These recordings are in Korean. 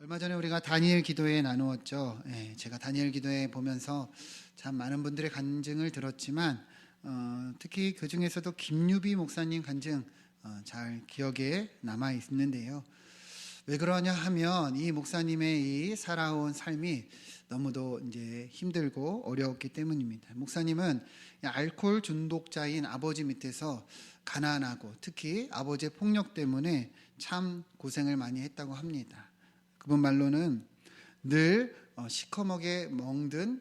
얼마 전에 우리가 다니엘 기도회 나누었죠. 제가 다니엘 기도회 보면서 참 많은 분들의 간증을 들었지만 특히 그 중에서도 김유비 목사님 간증 잘 기억에 남아 있는데요. 왜 그러냐 하면 이 목사님의 이 살아온 삶이 너무도 이제 힘들고 어려웠기 때문입니다. 목사님은 알코올 중독자인 아버지 밑에서 가난하고 특히 아버지의 폭력 때문에 참 고생을 많이 했다고 합니다. 그분 말로는 늘 시커멓게 멍든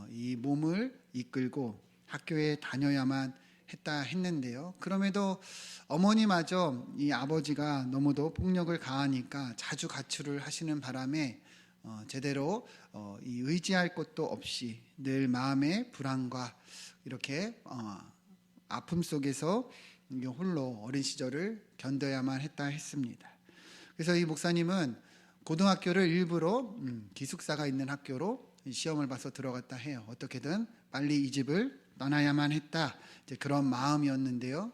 이 몸을 이끌고 학교에 다녀야만 했는데요. 그럼에도 어머니마저 이 아버지가 너무도 폭력을 가하니까 자주 가출을 하시는 바람에 제대로 이 의지할 곳도 없이 늘 마음의 불안과 이렇게 아픔 속에서 홀로 어린 시절을 견뎌야만 했습니다. 그래서 이 목사님은 고등학교를 일부러 기숙사가 있는 학교로 시험을 봐서 들어갔다 해요. 어떻게든 빨리 이 집을 떠나야만 했다, 이제 그런 마음이었는데요.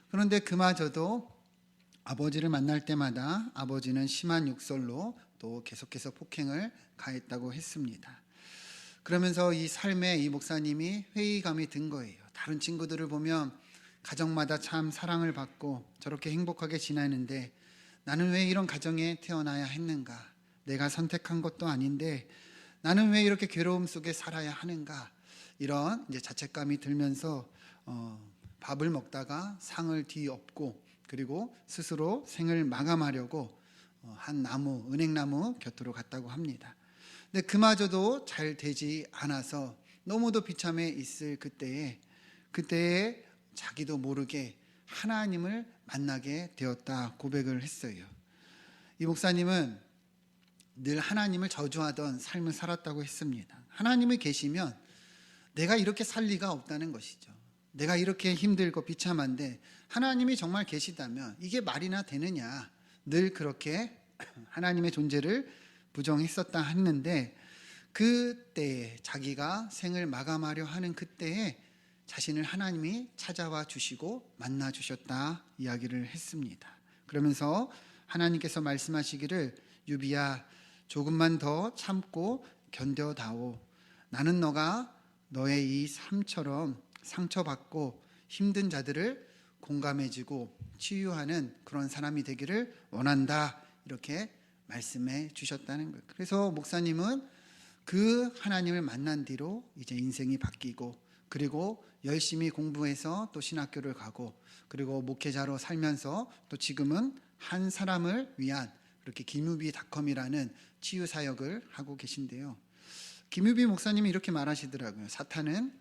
그런데 그마저도 아버지를 만날 때마다 아버지는 심한 욕설로 또 계속해서 폭행을 가했다고 했습니다. 그러면서 이 삶에 이 목사님이 회의감이 든 거예요. 다른 친구들을 보면 가정마다 참 사랑을 받고 저렇게 행복하게 지내는데 나는 왜 이런 가정에 태어나야 했는가? 내가 선택한 것도 아닌데 나는 왜 이렇게 괴로움 속에 살아야 하는가? 이런 이제 자책감이 들면서 밥을 먹다가 상을 뒤엎고 그리고 스스로 생을 마감하려고 한 나무, 은행나무 곁으로 갔다고 합니다. 근데 그마저도 잘 되지 않아서 너무도 비참해 있을 그때에 자기도 모르게 하나님을 만나게 되었다 고백을 했어요. 이 목사님은 늘 하나님을 저주하던 삶을 살았다고 했습니다. 하나님이 계시면 내가 이렇게 살 리가 없다는 것이죠. 내가 이렇게 힘들고 비참한데 하나님이 정말 계시다면 이게 말이나 되느냐, 늘 그렇게 하나님의 존재를 부정했었다 했는데 그때에 자기가 생을 마감하려 하는 그때에 자신을 하나님이 찾아와 주시고 만나 주셨다 이야기를 했습니다. 그러면서 하나님께서 말씀하시기를 유비야, 조금만 더 참고 견뎌다오. 나는 너가 너의 이 삶처럼 상처받고 힘든 자들을 공감해주고 치유하는 그런 사람이 되기를 원한다, 이렇게 말씀해 주셨다는 거예요. 그래서 목사님은 그 하나님을 만난 뒤로 이제 인생이 바뀌고 그리고 열심히 공부해서 또 신학교를 가고 그리고 목회자로 살면서 또 지금은 한 사람을 위한 그렇게 김유비닷컴이라는 치유 사역을 하고 계신데요. 김유비 목사님이 이렇게 말하시더라고요. 사탄은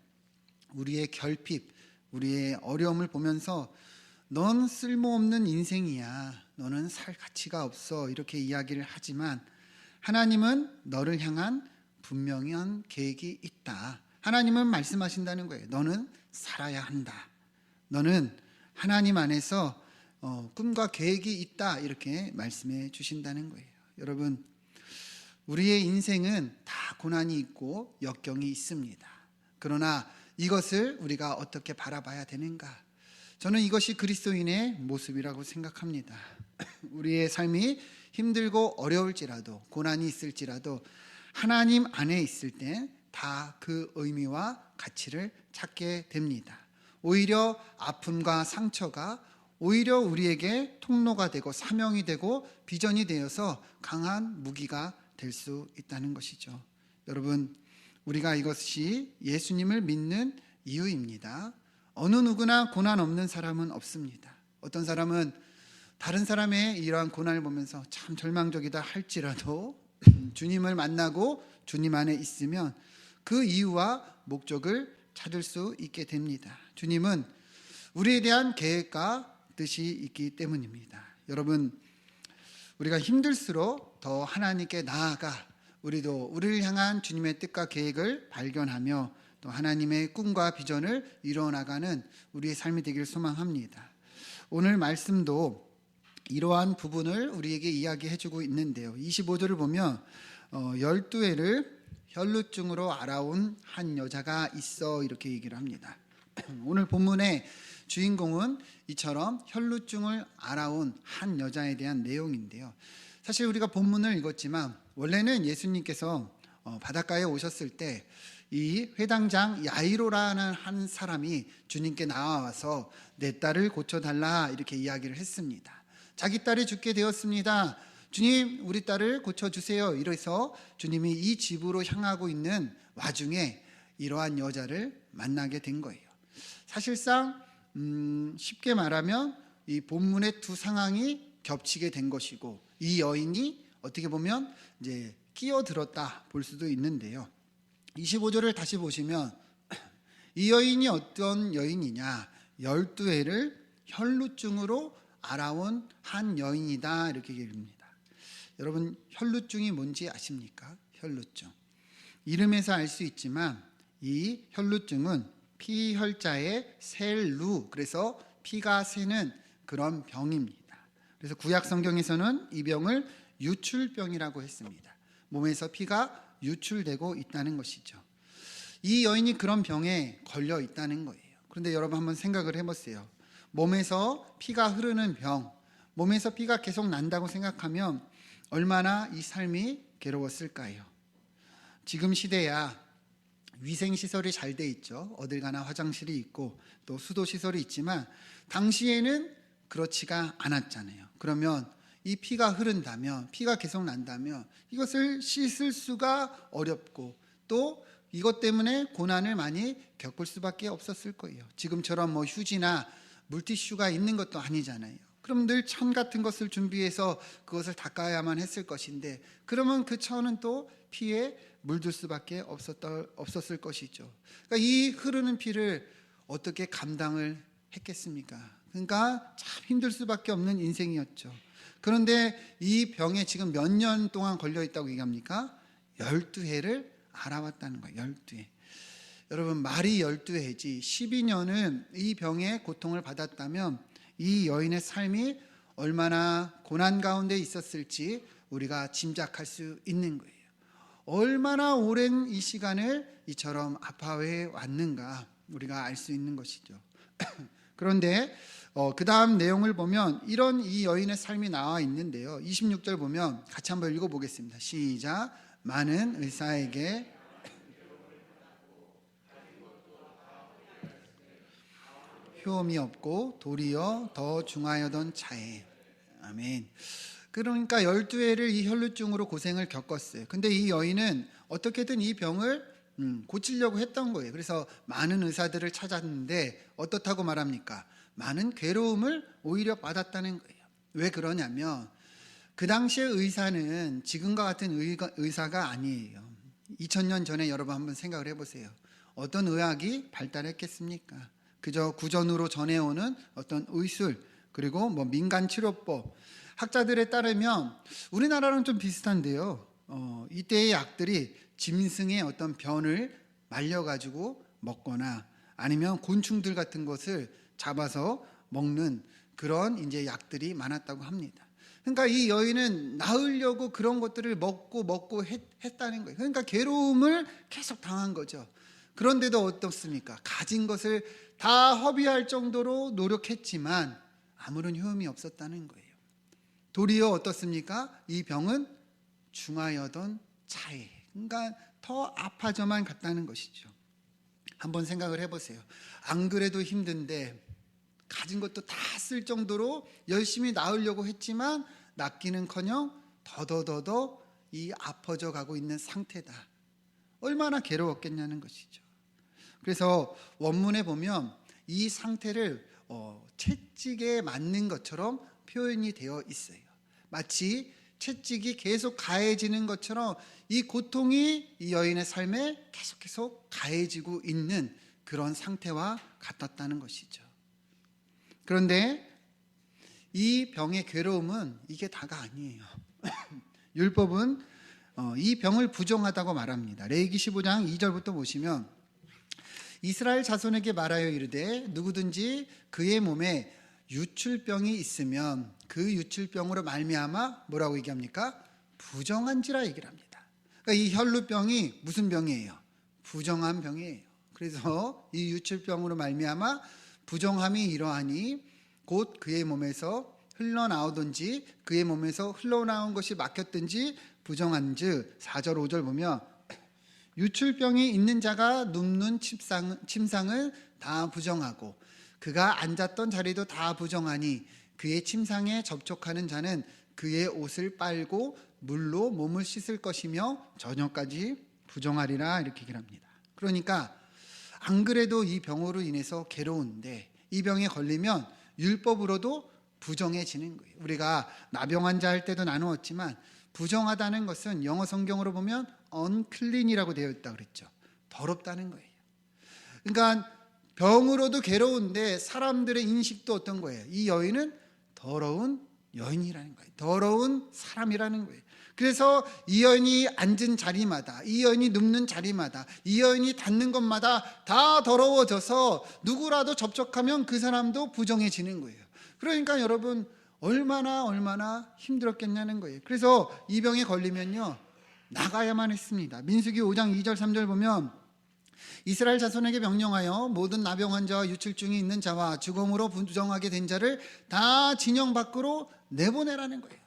우리의 결핍, 우리의 어려움을 보면서 넌 쓸모없는 인생이야, 너는 살 가치가 없어, 이렇게 이야기를 하지만 하나님은 너를 향한 분명한 계획이 있다. 하나님은 말씀하신다는 거예요. 너는 살아야 한다. 너는 하나님 안에서 꿈과 계획이 있다, 이렇게 말씀해 주신다는 거예요. 여러분, 우리의 인생은 다 고난이 있고 역경이 있습니다. 그러나 이것을 우리가 어떻게 바라봐야 되는가? 저는 이것이 그리스도인의 모습이라고 생각합니다. 우리의 삶이 힘들고 어려울지라도 고난이 있을지라도 하나님 안에 있을 때 다 그 의미와 가치를 찾게 됩니다. 오히려 아픔과 상처가 오히려 우리에게 통로가 되고 사명이 되고 비전이 되어서 강한 무기가 될 수 있다는 것이죠. 여러분, 우리가 이것이 예수님을 믿는 이유입니다. 어느 누구나 고난 없는 사람은 없습니다. 어떤 사람은 다른 사람의 이러한 고난을 보면서 참 절망적이다 할지라도 주님을 만나고 주님 안에 있으면 그 이유와 목적을 찾을 수 있게 됩니다. 주님은 우리에 대한 계획과 뜻이 있기 때문입니다. 여러분, 우리가 힘들수록 더 하나님께 나아가 우리도 우리를 향한 주님의 뜻과 계획을 발견하며 또 하나님의 꿈과 비전을 이루어나가는 우리의 삶이 되기를 소망합니다. 오늘 말씀도 이러한 부분을 우리에게 이야기해주고 있는데요. 25절을 보면 12회를 혈루증으로 알아온 한 여자가 있어, 이렇게 얘기를 합니다. 오늘 본문의 주인공은 이처럼 혈루증을 알아온 한 여자에 대한 내용인데요. 사실 우리가 본문을 읽었지만 원래는 예수님께서 바닷가에 오셨을 때 이 회당장 야이로라는 한 사람이 주님께 나와서 내 딸을 고쳐달라 이렇게 이야기를 했습니다. 자기 딸이 죽게 되었습니다. 주님, 우리 딸을 고쳐주세요. 이래서 주님이 이 집으로 향하고 있는 와중에 이러한 여자를 만나게 된 거예요. 사실상 쉽게 말하면 이 본문의 두 상황이 겹치게 된 것이고, 이 여인이 어떻게 보면 이제 끼어들었다 볼 수도 있는데요. 25절을 다시 보시면 이 여인이 어떤 여인이냐, 12해를 혈루증으로 알아온 한 여인이다 이렇게 얘기합니다. 여러분, 혈루증이 뭔지 아십니까? 혈루증, 이름에서 알 수 있지만 이 혈루증은 피혈자의 셀루, 그래서 피가 새는 그런 병입니다. 그래서 구약 성경에서는 이 병을 유출병이라고 했습니다. 몸에서 피가 유출되고 있다는 것이죠. 이 여인이 그런 병에 걸려 있다는 거예요. 그런데 여러분 한번 생각을 해보세요. 몸에서 피가 흐르는 병, 몸에서 피가 계속 난다고 생각하면 얼마나 이 삶이 괴로웠을까요? 지금 시대야 위생시설이 잘 돼 있죠. 어딜 가나 화장실이 있고 또 수도시설이 있지만 당시에는 그렇지가 않았잖아요. 그러면 이 피가 흐른다면, 피가 계속 난다면 이것을 씻을 수가 어렵고 또 이것 때문에 고난을 많이 겪을 수밖에 없었을 거예요. 지금처럼 뭐 휴지나 물티슈가 있는 것도 아니잖아요. 그럼 늘 천 같은 것을 준비해서 그것을 닦아야만 했을 것인데, 그러면 그 천은 또 피에 물들 수밖에 없었을 것이죠. 그러니까 이 흐르는 피를 어떻게 감당을 했겠습니까? 그러니까 참 힘들 수밖에 없는 인생이었죠. 그런데 이 병에 지금 몇 년 동안 걸려 있다고 얘기합니까? 12해를 알아왔다는 거예요. 12해. 여러분, 말이 12해지 12년은 이 병의 고통을 받았다면 이 여인의 삶이 얼마나 고난 가운데 있었을지 우리가 짐작할 수 있는 거예요. 얼마나 오랜 이 시간을 이처럼 아파해 왔는가 우리가 알 수 있는 것이죠. 그런데 그 다음 내용을 보면 이런 이 여인의 삶이 나와 있는데요. 26절 보면 같이 한번 읽어보겠습니다. 시작. 많은 의사에게 효험이 없고 도리어 더 중하여던 차에. 아멘. 그러니까 12해를 이 혈루증으로 고생을 겪었어요. 근데 이 여인은 어떻게든 이 병을 고치려고 했던 거예요. 그래서 많은 의사들을 찾았는데 어떻다고 말합니까? 많은 괴로움을 오히려 받았다는 거예요. 왜 그러냐면 그 당시의 의사는 지금과 같은 의사가 아니에요. 2000년 전에 여러분 한번 생각을 해보세요. 어떤 의학이 발달했겠습니까? 그저 구전으로 전해오는 어떤 의술, 그리고 뭐 민간치료법. 학자들에 따르면 우리나라랑 좀 비슷한데요. 이때의 약들이 짐승의 어떤 변을 말려가지고 먹거나 아니면 곤충들 같은 것을 잡아서 먹는 그런 이제 약들이 많았다고 합니다. 그러니까 이 여인은 나으려고 그런 것들을 먹고 했다는 거예요. 그러니까 괴로움을 계속 당한 거죠. 그런데도 어떻습니까? 가진 것을 다 허비할 정도로 노력했지만 아무런 효험이 없었다는 거예요. 도리어 어떻습니까? 이 병은 중하여던 차에, 그러니까 더 아파져만 갔다는 것이죠. 한번 생각을 해보세요. 안 그래도 힘든데 가진 것도 다 쓸 정도로 열심히 나으려고 했지만 낫기는커녕 더더더 이 아파져 가고 있는 상태다. 얼마나 괴로웠겠냐는 것이죠. 그래서 원문에 보면 이 상태를 채찍에 맞는 것처럼 표현이 되어 있어요. 마치 채찍이 계속 가해지는 것처럼 이 고통이 이 여인의 삶에 계속 가해지고 있는 그런 상태와 같았다는 것이죠. 그런데 이 병의 괴로움은 이게 다가 아니에요. 율법은 이 병을 부정하다고 말합니다. 레위기 15장 2절부터 보시면 이스라엘 자손에게 말하여 이르되 누구든지 그의 몸에 유출병이 있으면 그 유출병으로 말미암아 뭐라고 얘기합니까? 부정한지라 얘기를 합니다. 그러니까 이 혈루병이 무슨 병이에요? 부정한 병이에요. 그래서 이 유출병으로 말미암아 부정함이 이러하니 곧 그의 몸에서 흘러나오든지 그의 몸에서 흘러나온 것이 막혔든지 부정한즉 4절 5절 보면 유출병이 있는 자가 눕는 침상을 다 부정하고 그가 앉았던 자리도 다 부정하니 그의 침상에 접촉하는 자는 그의 옷을 빨고 물로 몸을 씻을 것이며 저녁까지 부정하리라 이렇게 얘기를 합니다. 그러니까 안 그래도 이 병으로 인해서 괴로운데 이 병에 걸리면 율법으로도 부정해지는 거예요. 우리가 나병 환자 할 때도 나누었지만 부정하다는 것은 영어 성경으로 보면 unclean이라고 되어 있다 그랬죠. 더럽다는 거예요. 그러니까 병으로도 괴로운데 사람들의 인식도 어떤 거예요? 이 여인은 더러운 여인이라는 거예요. 더러운 사람이라는 거예요. 그래서 이 여인이 앉은 자리마다, 이 여인이 눕는 자리마다, 이 여인이 닿는 것마다 다 더러워져서 누구라도 접촉하면 그 사람도 부정해지는 거예요. 그러니까 여러분 얼마나 힘들었겠냐는 거예요. 그래서 이 병에 걸리면요 나가야만 했습니다. 민수기 5장 2절 3절 보면 이스라엘 자손에게 명령하여 모든 나병 환자와 유출증이 있는 자와 죽음으로 부정하게 된 자를 다 진영 밖으로 내보내라는 거예요.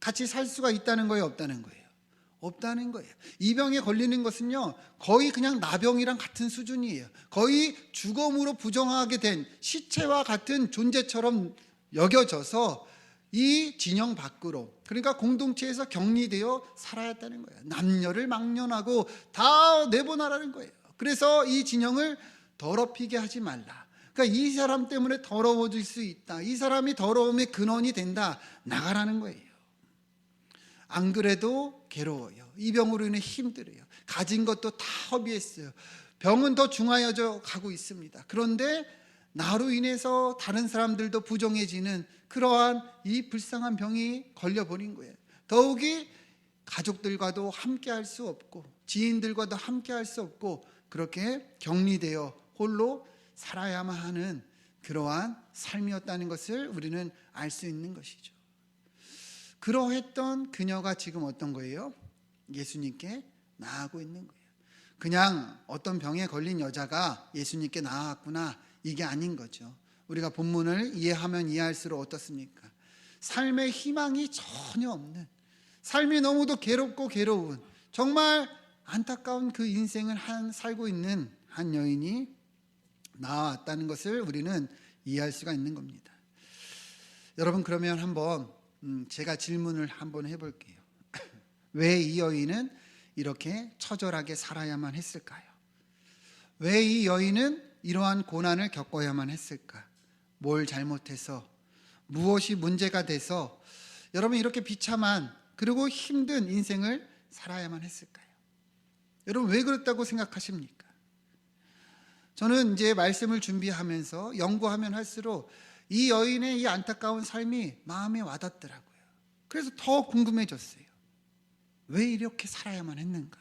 같이 살 수가 있다는 거예요, 없다는 거예요? 없다는 거예요. 이 병에 걸리는 것은요 거의 그냥 나병이랑 같은 수준이에요. 거의 죽음으로 부정하게 된 시체와 같은 존재처럼 여겨져서 이 진영 밖으로, 그러니까 공동체에서 격리되어 살아야 했다는 거예요. 남녀를 망년하고 다 내보내라는 거예요. 그래서 이 진영을 더럽히게 하지 말라. 그러니까 이 사람 때문에 더러워질 수 있다, 이 사람이 더러움의 근원이 된다, 나가라는 거예요. 안 그래도 괴로워요. 이 병으로 인해 힘들어요. 가진 것도 다 허비했어요. 병은 더 중하여져 가고 있습니다. 그런데 나로 인해서 다른 사람들도 부정해지는 그러한 이 불쌍한 병이 걸려버린 거예요. 더욱이 가족들과도 함께 할 수 없고 지인들과도 함께 할 수 없고 그렇게 격리되어 홀로 살아야만 하는 그러한 삶이었다는 것을 우리는 알 수 있는 것이죠. 그러했던 그녀가 지금 어떤 거예요? 예수님께 나아가고 있는 거예요. 그냥 어떤 병에 걸린 여자가 예수님께 나아갔구나, 이게 아닌 거죠. 우리가 본문을 이해하면 이해할수록 어떻습니까? 삶의 희망이 전혀 없는, 삶이 너무도 괴롭고 괴로운, 정말 안타까운 그 인생을 살고 있는 한 여인이 나왔다는 것을 우리는 이해할 수가 있는 겁니다. 여러분, 그러면 한번 제가 질문을 한번 해볼게요. 왜 이 여인은 이렇게 처절하게 살아야만 했을까요? 왜 이 여인은 이러한 고난을 겪어야만 했을까? 뭘 잘못해서, 무엇이 문제가 돼서 여러분 이렇게 비참한 그리고 힘든 인생을 살아야만 했을까요? 여러분 왜 그렇다고 생각하십니까? 저는 이제 말씀을 준비하면서 연구하면 할수록 이 여인의 이 안타까운 삶이 마음에 와닿더라고요. 그래서 더 궁금해졌어요. 왜 이렇게 살아야만 했는가?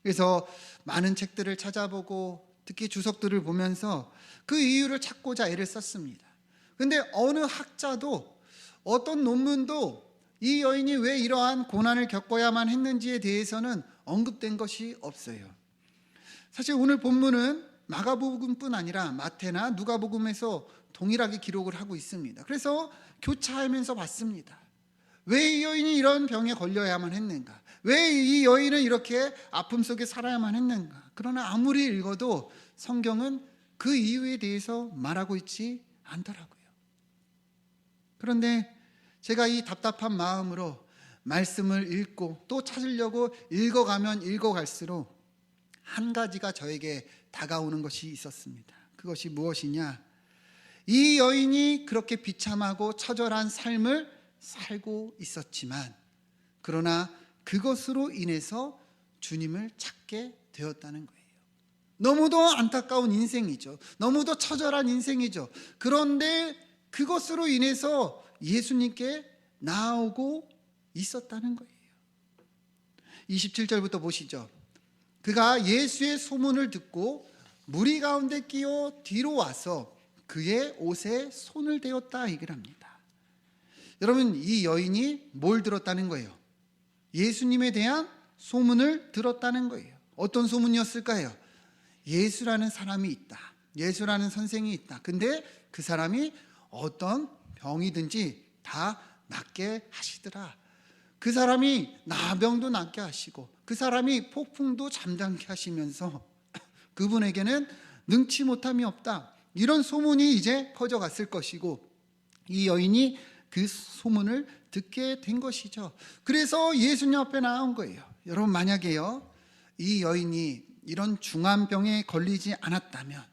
그래서 많은 책들을 찾아보고 특히 주석들을 보면서 그 이유를 찾고자 애를 썼습니다. 근데 어느 학자도 어떤 논문도 이 여인이 왜 이러한 고난을 겪어야만 했는지에 대해서는 언급된 것이 없어요. 사실 오늘 본문은 마가복음뿐 아니라 마태나 누가복음에서 동일하게 기록을 하고 있습니다. 그래서 교차하면서 봤습니다. 왜 이 여인이 이런 병에 걸려야만 했는가? 왜 이 여인은 이렇게 아픔 속에 살아야만 했는가? 그러나 아무리 읽어도 성경은 그 이유에 대해서 말하고 있지 않더라고요. 그런데 제가 이 답답한 마음으로 말씀을 읽고 또 찾으려고 읽어가면 읽어갈수록 한 가지가 저에게 다가오는 것이 있었습니다. 그것이 무엇이냐? 이 여인이 그렇게 비참하고 처절한 삶을 살고 있었지만 그러나 그것으로 인해서 주님을 찾게 되었다는 거예요. 너무도 안타까운 인생이죠. 너무도 처절한 인생이죠. 그런데 그것으로 인해서 예수님께 나아오고 있었다는 거예요. 27절부터 보시죠. 그가 예수의 소문을 듣고 무리 가운데 끼어 뒤로 와서 그의 옷에 손을 대었다 얘기를 합니다. 여러분, 이 여인이 뭘 들었다는 거예요? 예수님에 대한 소문을 들었다는 거예요. 어떤 소문이었을까요? 예수라는 사람이 있다. 예수라는 선생이 있다. 근데 그 사람이 어떤 병이든지 다 낫게 하시더라. 그 사람이 나병도 낫게 하시고 그 사람이 폭풍도 잠잠케 하시면서 그분에게는 능치 못함이 없다. 이런 소문이 이제 퍼져갔을 것이고 이 여인이 그 소문을 듣게 된 것이죠. 그래서 예수님 앞에 나온 거예요. 여러분, 만약에요 이 여인이 이런 중한 병에 걸리지 않았다면,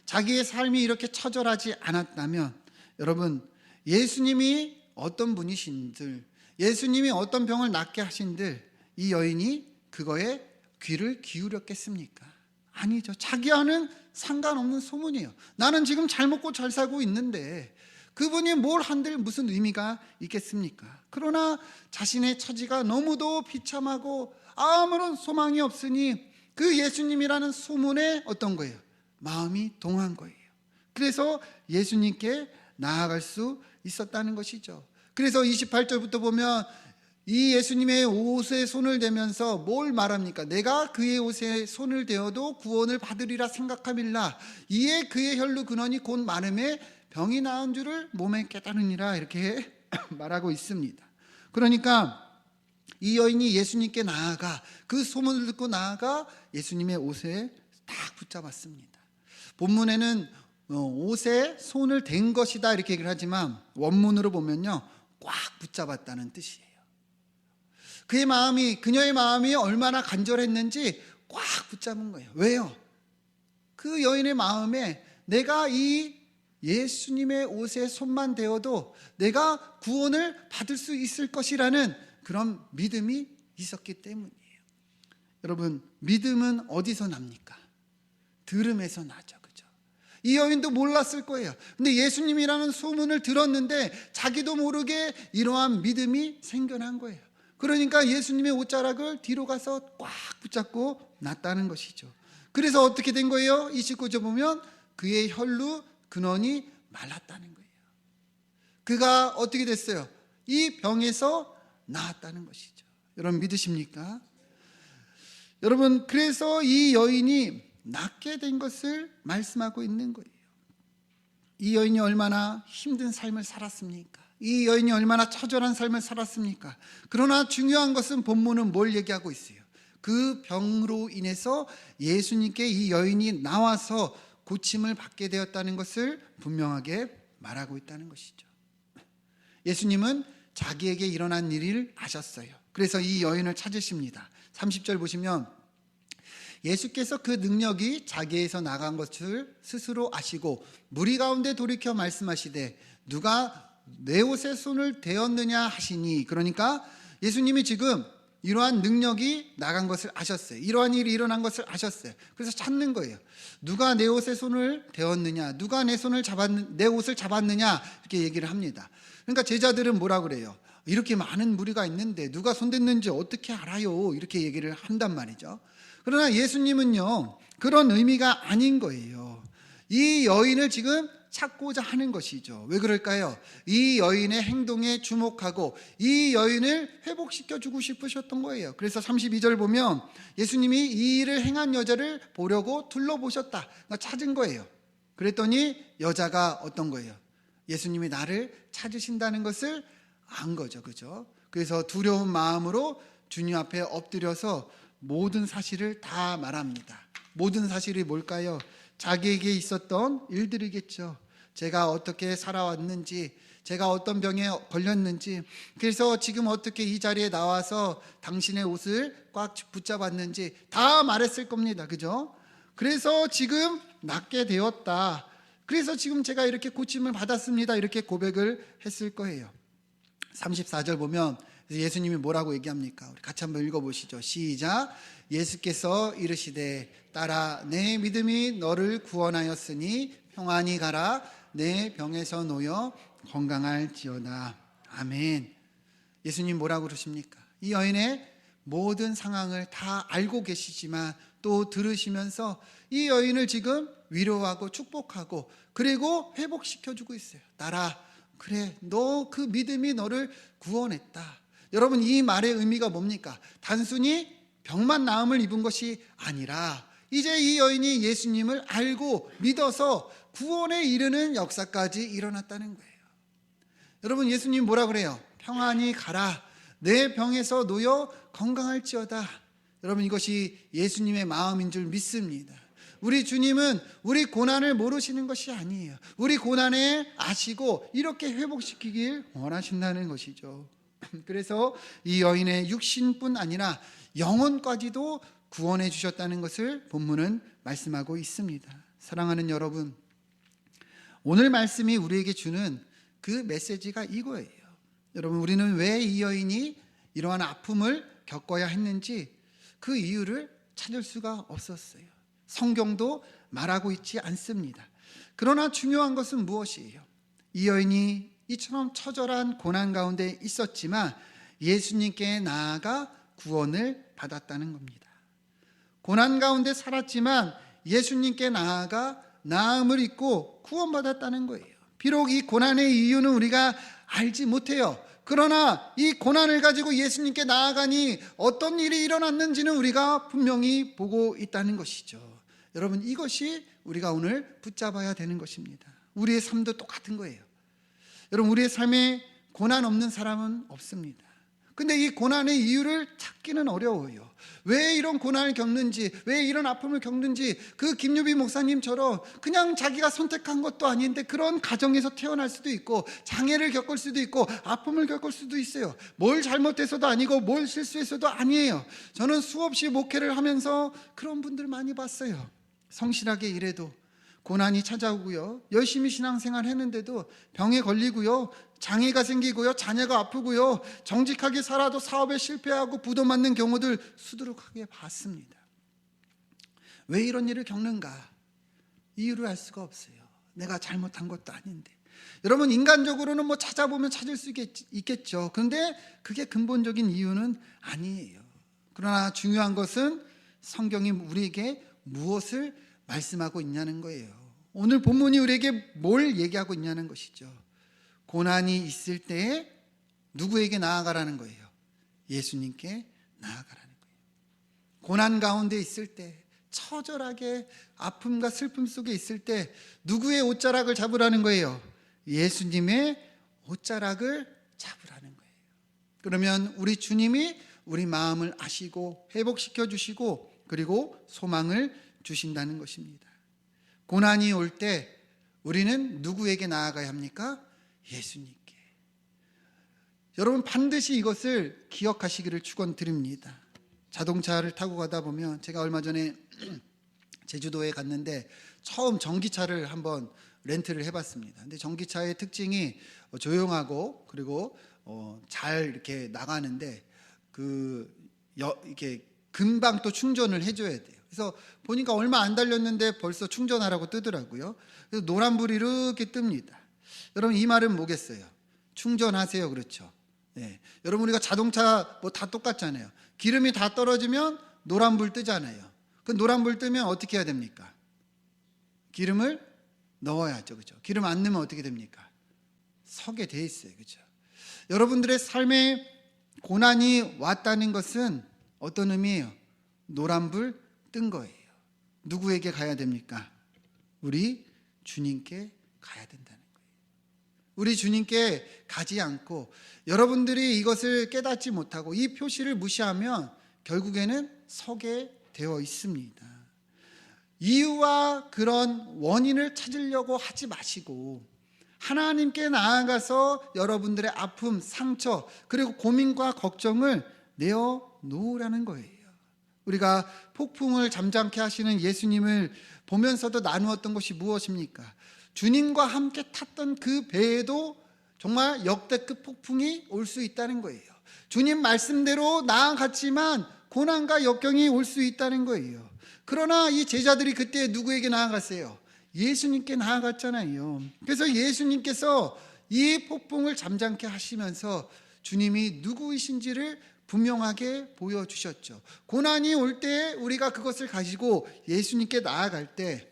자기의 삶이 이렇게 처절하지 않았다면, 여러분, 예수님이 어떤 분이신들, 예수님이 어떤 병을 낫게 하신들 이 여인이 그거에 귀를 기울였겠습니까? 아니죠. 자기와는 상관없는 소문이에요. 나는 지금 잘 먹고 잘 살고 있는데 그분이 뭘 한들 무슨 의미가 있겠습니까? 그러나 자신의 처지가 너무도 비참하고 아무런 소망이 없으니 그 예수님이라는 소문에 어떤 거예요? 마음이 동한 거예요. 그래서 예수님께 나아갈 수 있었다는 것이죠. 그래서 28절부터 보면 이 예수님의 옷에 손을 대면서 뭘 말합니까? 내가 그의 옷에 손을 대어도 구원을 받으리라 생각함일라. 이에 그의 혈루 근원이 곧 마름에 병이 나은 줄을 몸에 깨달으니라. 이렇게 말하고 있습니다. 그러니까 이 여인이 예수님께 나아가 그 소문을 듣고 나아가 예수님의 옷에 딱 붙잡았습니다. 본문에는 옷에 손을 댄 것이다 이렇게 얘기를 하지만 원문으로 보면요 꽉 붙잡았다는 뜻이에요. 그녀의 마음이 얼마나 간절했는지 꽉 붙잡은 거예요. 왜요? 그 여인의 마음에 내가 이 예수님의 옷에 손만 대어도 내가 구원을 받을 수 있을 것이라는 그런 믿음이 있었기 때문이에요. 여러분, 믿음은 어디서 납니까? 들음에서 나죠. 그죠? 이 여인도 몰랐을 거예요. 근데 예수님이라는 소문을 들었는데 자기도 모르게 이러한 믿음이 생겨난 거예요. 그러니까 예수님의 옷자락을 뒤로 가서 꽉 붙잡고 놨다는 것이죠. 그래서 어떻게 된 거예요? 29절 보면 그의 혈루 근원이 말랐다는 거예요. 그가 어떻게 됐어요? 이 병에서 나았다는 것이죠. 여러분 믿으십니까? 여러분, 그래서 이 여인이 낫게 된 것을 말씀하고 있는 거예요. 이 여인이 얼마나 힘든 삶을 살았습니까? 이 여인이 얼마나 처절한 삶을 살았습니까? 그러나 중요한 것은 본문은 뭘 얘기하고 있어요? 그 병으로 인해서 예수님께 이 여인이 나와서 고침을 받게 되었다는 것을 분명하게 말하고 있다는 것이죠. 예수님은 자기에게 일어난 일을 아셨어요. 그래서 이 여인을 찾으십니다. 30절 보시면 예수께서 그 능력이 자기에서 나간 것을 스스로 아시고 무리 가운데 돌이켜 말씀하시되 누가 내 옷에 손을 대었느냐 하시니, 그러니까 예수님이 지금 이러한 능력이 나간 것을 아셨어요. 이러한 일이 일어난 것을 아셨어요. 그래서 찾는 거예요. 누가 내 옷에 손을 대었느냐, 누가 내 옷을 잡았느냐, 이렇게 얘기를 합니다. 그러니까 제자들은 뭐라 그래요? 이렇게 많은 무리가 있는데 누가 손댔는지 어떻게 알아요? 이렇게 얘기를 한단 말이죠. 그러나 예수님은요 그런 의미가 아닌 거예요. 이 여인을 지금 찾고자 하는 것이죠. 왜 그럴까요? 이 여인의 행동에 주목하고 이 여인을 회복시켜 주고 싶으셨던 거예요. 그래서 32절 보면 예수님이 이 일을 행한 여자를 보려고 둘러보셨다. 그러니까 찾은 거예요. 그랬더니 여자가 어떤 거예요? 예수님이 나를 찾으신다는 것을 안 거죠. 그죠? 그래서 두려운 마음으로 주님 앞에 엎드려서 모든 사실을 다 말합니다. 모든 사실이 뭘까요? 자기에게 있었던 일들이겠죠. 제가 어떻게 살아왔는지, 제가 어떤 병에 걸렸는지, 그래서 지금 어떻게 이 자리에 나와서 당신의 옷을 꽉 붙잡았는지 다 말했을 겁니다. 그죠? 그래서 지금 낫게 되었다. 그래서 지금 제가 이렇게 고침을 받았습니다. 이렇게 고백을 했을 거예요. 34절 보면 예수님이 뭐라고 얘기합니까? 우리 같이 한번 읽어보시죠. 시작. 예수께서 이르시되 딸아 내 믿음이 너를 구원하였으니 평안히 가라. 내 병에서 놓여 건강할지어다. 아멘. 예수님 뭐라고 그러십니까? 이 여인의 모든 상황을 다 알고 계시지만 또 들으시면서 이 여인을 지금 위로하고 축복하고 그리고 회복시켜주고 있어요. 딸아, 그래, 너 그 믿음이 너를 구원했다. 여러분, 이 말의 의미가 뭡니까? 단순히 병만 나음을 입은 것이 아니라 이제 이 여인이 예수님을 알고 믿어서 구원에 이르는 역사까지 일어났다는 거예요. 여러분, 예수님 뭐라 그래요? 평안히 가라. 내 병에서 놓여 건강할지어다. 여러분, 이것이 예수님의 마음인 줄 믿습니다. 우리 주님은 우리 고난을 모르시는 것이 아니에요. 우리 고난에 아시고 이렇게 회복시키길 원하신다는 것이죠. 그래서 이 여인의 육신뿐 아니라 영혼까지도 구원해 주셨다는 것을 본문은 말씀하고 있습니다. 사랑하는 여러분, 오늘 말씀이 우리에게 주는 그 메시지가 이거예요. 여러분, 우리는 왜 이 여인이 이러한 아픔을 겪어야 했는지 그 이유를 찾을 수가 없었어요. 성경도 말하고 있지 않습니다. 그러나 중요한 것은 무엇이에요? 이 여인이 이처럼 처절한 고난 가운데 있었지만 예수님께 나아가 구원을 받았다는 겁니다. 고난 가운데 살았지만 예수님께 나아가 나음을 입고 구원받았다는 거예요. 비록 이 고난의 이유는 우리가 알지 못해요. 그러나 이 고난을 가지고 예수님께 나아가니 어떤 일이 일어났는지는 우리가 분명히 보고 있다는 것이죠. 여러분, 이것이 우리가 오늘 붙잡아야 되는 것입니다. 우리의 삶도 똑같은 거예요. 여러분, 우리의 삶에 고난 없는 사람은 없습니다. 근데 이 고난의 이유를 찾기는 어려워요. 왜 이런 고난을 겪는지, 왜 이런 아픔을 겪는지, 그 김유비 목사님처럼 그냥 자기가 선택한 것도 아닌데 그런 가정에서 태어날 수도 있고 장애를 겪을 수도 있고 아픔을 겪을 수도 있어요. 뭘 잘못해서도 아니고 뭘 실수해서도 아니에요. 저는 수없이 목회를 하면서 그런 분들 많이 봤어요. 성실하게 일해도 고난이 찾아오고요, 열심히 신앙생활 했는데도 병에 걸리고요, 장애가 생기고요, 자녀가 아프고요, 정직하게 살아도 사업에 실패하고 부도 맞는 경우들 수두룩하게 봤습니다. 왜 이런 일을 겪는가? 이유를 알 수가 없어요. 내가 잘못한 것도 아닌데. 여러분, 인간적으로는 뭐 찾아보면 찾을 수 있겠죠. 그런데 그게 근본적인 이유는 아니에요. 그러나 중요한 것은 성경이 우리에게 무엇을 말씀하고 있냐는 거예요. 오늘 본문이 우리에게 뭘 얘기하고 있냐는 것이죠. 고난이 있을 때에 누구에게 나아가라는 거예요? 예수님께 나아가라는 거예요. 고난 가운데 있을 때, 처절하게 아픔과 슬픔 속에 있을 때 누구의 옷자락을 잡으라는 거예요? 예수님의 옷자락을 잡으라는 거예요. 그러면 우리 주님이 우리 마음을 아시고 회복시켜 주시고 그리고 소망을 주신다는 것입니다. 고난이 올 때 우리는 누구에게 나아가야 합니까? 예수님께. 여러분, 반드시 이것을 기억하시기를 축원드립니다. 자동차를 타고 가다 보면, 제가 얼마 전에 제주도에 갔는데 처음 전기차를 한번 렌트를 해봤습니다. 근데 전기차의 특징이 조용하고 그리고 잘 이렇게 나가는데 이렇게 금방 또 충전을 해줘야 돼요. 그래서 보니까 얼마 안 달렸는데 벌써 충전하라고 뜨더라고요. 그래서 노란불이 이렇게 뜹니다. 여러분, 이 말은 뭐겠어요? 충전하세요, 그렇죠? 네. 여러분, 우리가 자동차 뭐 다 똑같잖아요. 기름이 다 떨어지면 노란불 뜨잖아요. 그 노란불 뜨면 어떻게 해야 됩니까? 기름을 넣어야죠, 그렇죠? 기름 안 넣으면 어떻게 됩니까? 서게 돼 있어요, 그렇죠? 여러분들의 삶에 고난이 왔다는 것은 어떤 의미예요? 노란불 뜬 거예요. 누구에게 가야 됩니까? 우리 주님께 가야 된다는 거예요. 우리 주님께 가지 않고 여러분들이 이것을 깨닫지 못하고 이 표시를 무시하면 결국에는 서게 되어 있습니다. 이유와 그런 원인을 찾으려고 하지 마시고 하나님께 나아가서 여러분들의 아픔, 상처, 그리고 고민과 걱정을 내어 놓으라는 거예요. 우리가 폭풍을 잠잠케 하시는 예수님을 보면서도 나누었던 것이 무엇입니까? 주님과 함께 탔던 그 배에도 정말 역대급 폭풍이 올 수 있다는 거예요. 주님 말씀대로 나아갔지만 고난과 역경이 올 수 있다는 거예요. 그러나 이 제자들이 그때 누구에게 나아갔어요? 예수님께 나아갔잖아요. 그래서 예수님께서 이 폭풍을 잠잠케 하시면서 주님이 누구이신지를 분명하게 보여주셨죠. 고난이 올 때 우리가 그것을 가지고 예수님께 나아갈 때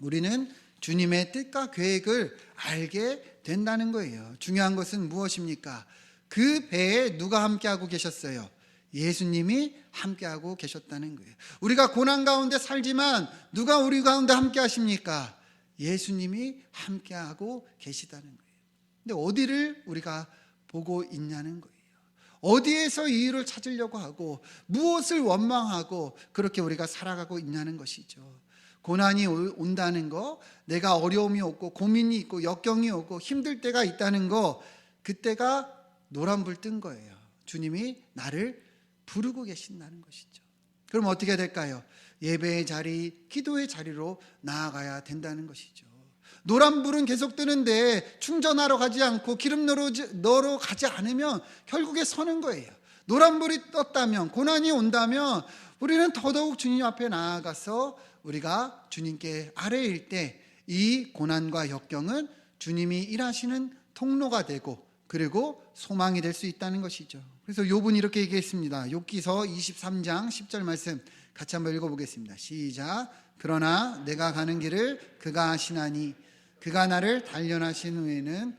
우리는 주님의 뜻과 계획을 알게 된다는 거예요. 중요한 것은 무엇입니까? 그 배에 누가 함께하고 계셨어요? 예수님이 함께하고 계셨다는 거예요. 우리가 고난 가운데 살지만 누가 우리 가운데 함께 하십니까? 예수님이 함께하고 계시다는 거예요. 근데 어디를 우리가 보고 있냐는 거예요. 어디에서 이유를 찾으려고 하고 무엇을 원망하고 그렇게 우리가 살아가고 있냐는 것이죠. 고난이 온다는 거, 내가 어려움이 오고 고민이 있고 역경이 오고 힘들 때가 있다는 거, 그때가 노란불 뜬 거예요. 주님이 나를 부르고 계신다는 것이죠. 그럼 어떻게 될까요? 예배의 자리, 기도의 자리로 나아가야 된다는 것이죠. 노란불은 계속 뜨는데 충전하러 가지 않고 기름 넣으러 가지 않으면 결국에 서는 거예요. 노란불이 떴다면, 고난이 온다면 우리는 더더욱 주님 앞에 나아가서 우리가 주님께 아뢰일 때 이 고난과 역경은 주님이 일하시는 통로가 되고 그리고 소망이 될 수 있다는 것이죠. 그래서 욥은 이렇게 얘기했습니다. 욥기서 23장 10절 말씀 같이 한번 읽어보겠습니다. 시작. 그러나 내가 가는 길을 그가 아시나니 그가 나를 단련하신 후에는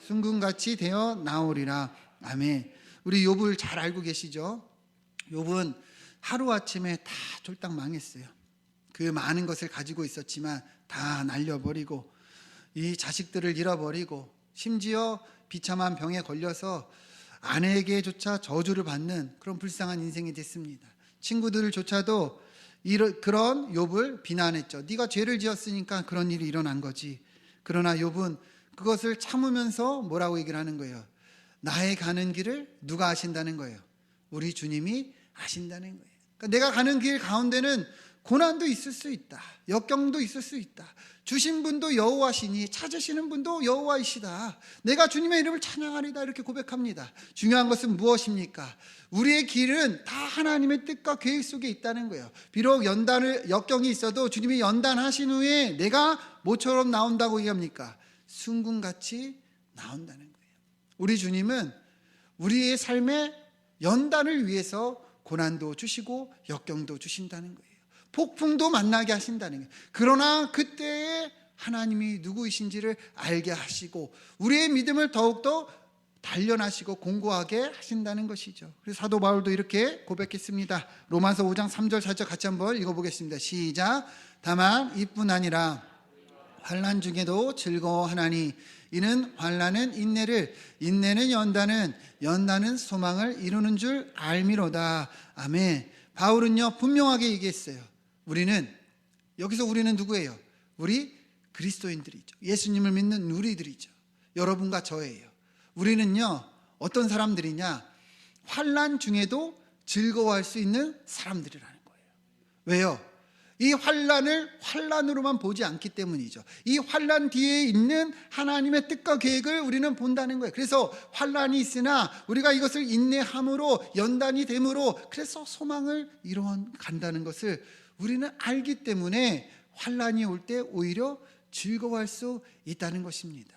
순금같이 되어 나오리라. 아멘. 우리 욥을 잘 알고 계시죠? 욥은 하루아침에 다 쫄딱 망했어요. 그 많은 것을 가지고 있었지만 다 날려버리고 이 자식들을 잃어버리고 심지어 비참한 병에 걸려서 아내에게조차 저주를 받는 그런 불쌍한 인생이 됐습니다. 친구들조차도 그런 욥을 비난했죠. 네가 죄를 지었으니까 그런 일이 일어난 거지. 그러나 욥은 그것을 참으면서 뭐라고 얘기를 하는 거예요? 나의 가는 길을 누가 아신다는 거예요? 우리 주님이 아신다는 거예요. 그러니까 내가 가는 길 가운데는 고난도 있을 수 있다. 역경도 있을 수 있다. 주신 분도 여호와시니 찾으시는 분도 여호와이시다. 내가 주님의 이름을 찬양하리다 이렇게 고백합니다. 중요한 것은 무엇입니까? 우리의 길은 다 하나님의 뜻과 계획 속에 있다는 거예요. 비록 역경이 있어도 주님이 연단하신 후에 내가 모처럼 나온다고 얘기합니까? 순금같이 나온다는 거예요. 우리 주님은 우리의 삶에 연단을 위해서 고난도 주시고 역경도 주신다는 거예요. 폭풍도 만나게 하신다는 거예요. 그러나 그때에 하나님이 누구이신지를 알게 하시고 우리의 믿음을 더욱더 단련하시고 공고하게 하신다는 것이죠. 그래서 사도 바울도 이렇게 고백했습니다. 로마서 5장 3절 4절 같이 한번 읽어보겠습니다. 시작. 다만 이뿐 아니라 환난 중에도 즐거워하나니 이는 환난은 인내를, 인내는 연단은, 연단은 소망을 이루는 줄 알미로다. 아멘. 바울은요 분명하게 얘기했어요. 여기서 우리는 누구예요? 우리 그리스도인들이죠. 예수님을 믿는 우리들이죠. 여러분과 저예요. 우리는요 어떤 사람들이냐? 환난 중에도 즐거워할 수 있는 사람들이라는 거예요. 왜요? 이 환난을 환난으로만 보지 않기 때문이죠. 이 환난 뒤에 있는 하나님의 뜻과 계획을 우리는 본다는 거예요. 그래서 환난이 있으나 우리가 이것을 인내함으로 연단이 됨으로 그래서 소망을 이루어 간다는 것을 우리는 알기 때문에 환난이 올 때 오히려 즐거워할 수 있다는 것입니다.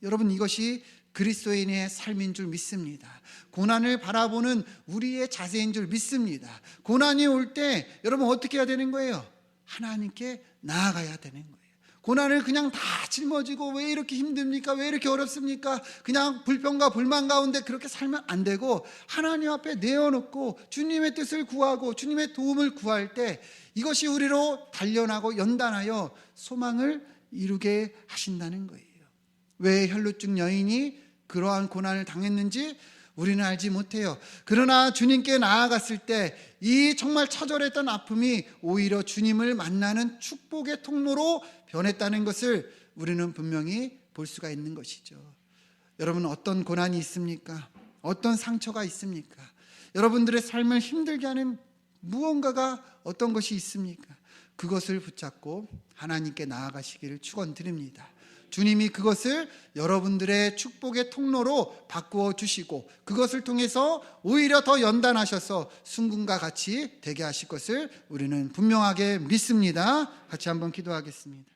여러분 이것이 그리스도인의 삶인 줄 믿습니다. 고난을 바라보는 우리의 자세인 줄 믿습니다. 고난이 올 때 여러분 어떻게 해야 되는 거예요? 하나님께 나아가야 되는 거예요. 고난을 그냥 다 짊어지고 왜 이렇게 힘듭니까? 왜 이렇게 어렵습니까? 그냥 불평과 불만 가운데 그렇게 살면 안 되고 하나님 앞에 내어놓고 주님의 뜻을 구하고 주님의 도움을 구할 때 이것이 우리로 단련하고 연단하여 소망을 이루게 하신다는 거예요. 왜 혈루증 여인이 그러한 고난을 당했는지 우리는 알지 못해요. 그러나 주님께 나아갔을 때 이 정말 처절했던 아픔이 오히려 주님을 만나는 축복의 통로로 변했다는 것을 우리는 분명히 볼 수가 있는 것이죠. 여러분 어떤 고난이 있습니까? 어떤 상처가 있습니까? 여러분들의 삶을 힘들게 하는 무언가가 어떤 것이 있습니까? 그것을 붙잡고 하나님께 나아가시기를 축원드립니다. 주님이 그것을 여러분들의 축복의 통로로 바꾸어 주시고 그것을 통해서 오히려 더 연단하셔서 순금과 같이 되게 하실 것을 우리는 분명하게 믿습니다. 같이 한번 기도하겠습니다.